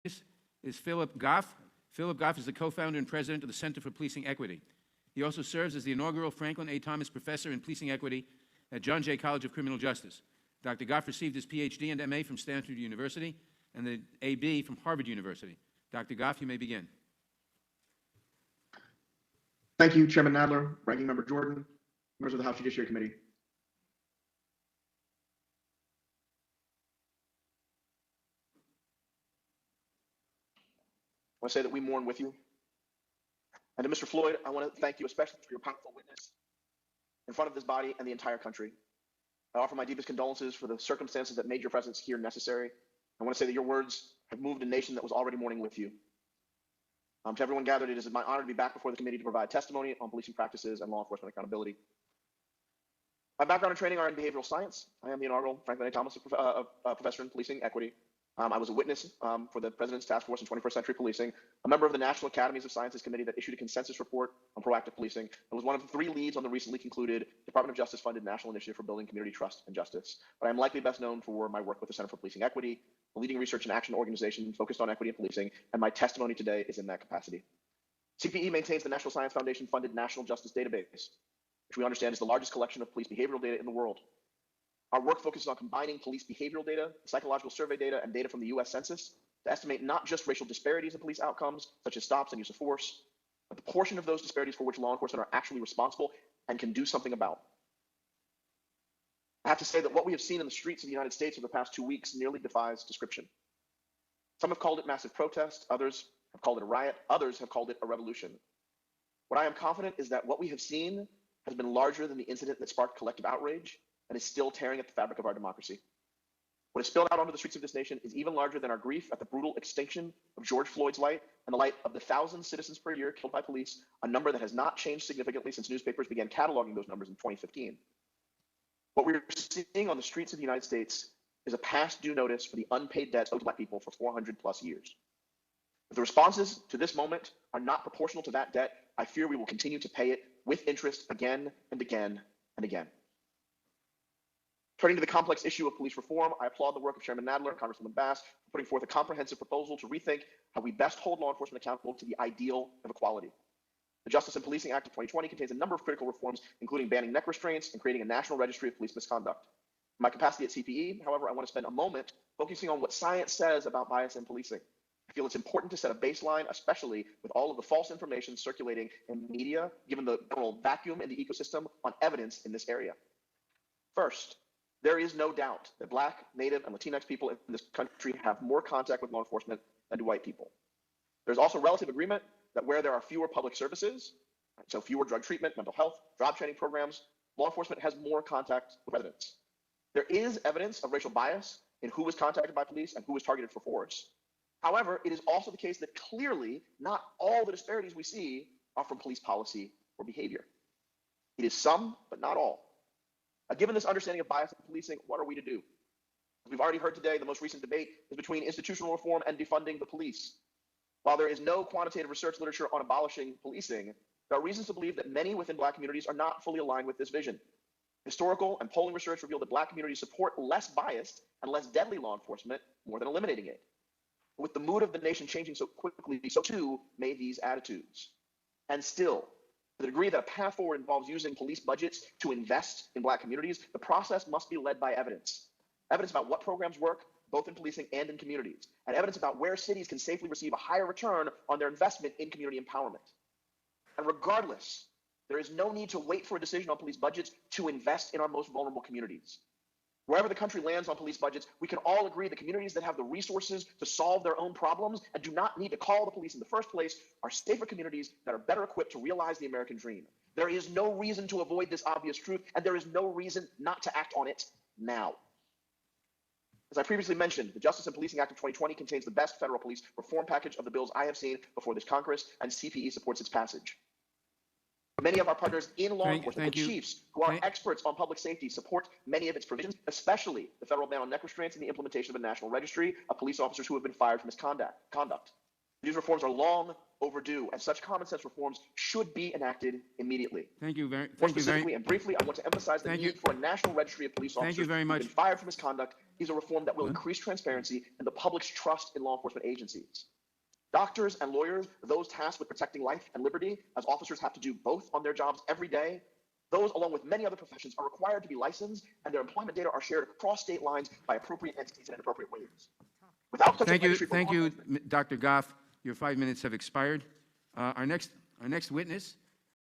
is Phillip Goff. Phillip Goff is the co-founder and president of the Center for Policing Equity. He also serves as the inaugural Franklin A. Thomas Professor in Policing Equity at John Jay College of Criminal Justice. Dr. Goff received his PhD and MA from Stanford University and the AB from Harvard University. Dr. Goff, you may begin. Thank you, Chairman Nadler, Ranking Member Jordan, members of the House Judiciary Committee. I want to say that we mourn with you. And to Mr. Floyd, I want to thank you especially for your powerful witness in front of this body and the entire country. I offer my deepest condolences for the circumstances that made your presence here necessary. I want to say that your words have moved a nation that was already mourning with you. To everyone gathered, it is my honor to be back before the committee to provide testimony on policing practices and law enforcement accountability. My background and training are in behavioral science. I am the inaugural Franklin A. Thomas Professor in Policing Equity. I was a witness for the President's Task Force in 21st Century Policing, a member of the National Academies of Sciences Committee that issued a consensus report on proactive policing, and was one of the 3 leads on the recently concluded Department of Justice-funded National Initiative for Building Community Trust and Justice. But I am likely best known for my work with the Center for Policing Equity, a leading research and action organization focused on equity and policing, and my testimony today is in that capacity. CPE maintains the National Science Foundation-funded National Justice Database, which we understand is the largest collection of police behavioral data in the world. Our work focuses on combining police behavioral data, psychological survey data, and data from the U.S. Census to estimate not just racial disparities in police outcomes, such as stops and use of force, but the portion of those disparities for which law enforcement are actually responsible and can do something about. I have to say that what we have seen in the streets of the United States over the past 2 weeks nearly defies description. Some have called it massive protest, others have called it a riot, others have called it a revolution. What I am confident is that what we have seen has been larger than the incident that sparked collective outrage and is still tearing at the fabric of our democracy. What has spilled out onto the streets of this nation is even larger than our grief at the brutal extinction of George Floyd's life and the life of the 1,000 citizens per year killed by police, a number that has not changed significantly since newspapers began cataloging those numbers in 2015. What we're seeing on the streets of the United States is a past due notice for the unpaid debts owed to Black people for 400 plus years. If the responses to this moment are not proportional to that debt, I fear we will continue to pay it with interest again and again and again. Turning to the complex issue of police reform, I applaud the work of Chairman Nadler and Congresswoman Bass for putting forth a comprehensive proposal to rethink how we best hold law enforcement accountable to the ideal of equality. The Justice and Policing Act of 2020 contains a number of critical reforms, including banning neck restraints and creating a national registry of police misconduct. In my capacity at CPE, however, I want to spend a moment focusing on what science says about bias in policing. I feel it's important to set a baseline, especially with all of the false information circulating in media, given the general vacuum in the ecosystem on evidence in this area. First, there is no doubt that Black, Native, and Latinx people in this country have more contact with law enforcement than do white people. There's also relative agreement that where there are fewer public services, so fewer drug treatment, mental health, job training programs, law enforcement has more contact with residents. There is evidence of racial bias in who was contacted by police and who was targeted for force. However, it is also the case that clearly not all the disparities we see are from police policy or behavior. It is some, but not all. Given this understanding of bias in policing, what are we to do? As we've already heard today, the most recent debate is between institutional reform and defunding the police. While there is no quantitative research literature on abolishing policing, there are reasons to believe that many within Black communities are not fully aligned with this vision. Historical and polling research reveal that Black communities support less biased and less deadly law enforcement more than eliminating it. With the mood of the nation changing so quickly, so too may these attitudes. And still, to the degree that a path forward involves using police budgets to invest in Black communities, the process must be led by evidence. Evidence about what programs work, both in policing and in communities, and evidence about where cities can safely receive a higher return on their investment in community empowerment. And regardless, there is no need to wait for a decision on police budgets to invest in our most vulnerable communities. Wherever the country lands on police budgets, we can all agree that communities that have the resources to solve their own problems and do not need to call the police in the first place are safer communities that are better equipped to realize the American dream. There is no reason to avoid this obvious truth, and there is no reason not to act on it now. As I previously mentioned, the Justice and Policing Act of 2020 contains the best federal police reform package of the bills I have seen before this Congress, and CPE supports its passage. Many of our partners in law enforcement, the chiefs, who are experts on public safety, support many of its provisions, especially the federal ban on neck restraints and the implementation of a national registry of police officers who have been fired for misconduct. These reforms are long overdue, and such common sense reforms should be enacted immediately. Thank you very More specifically and briefly, I want to emphasize the need for a national registry of police officers who have been fired for misconduct is a reform that will increase transparency and the public's trust in law enforcement agencies. Doctors and lawyers, those tasked with protecting life and liberty, as officers have to do both on their jobs every day, those, along with many other professions, are required to be licensed, and their employment data are shared across state lines by appropriate entities in appropriate ways. Without such Thank a you, registry for law enforcement- Dr. Goff. Your 5 minutes have expired. Our next witness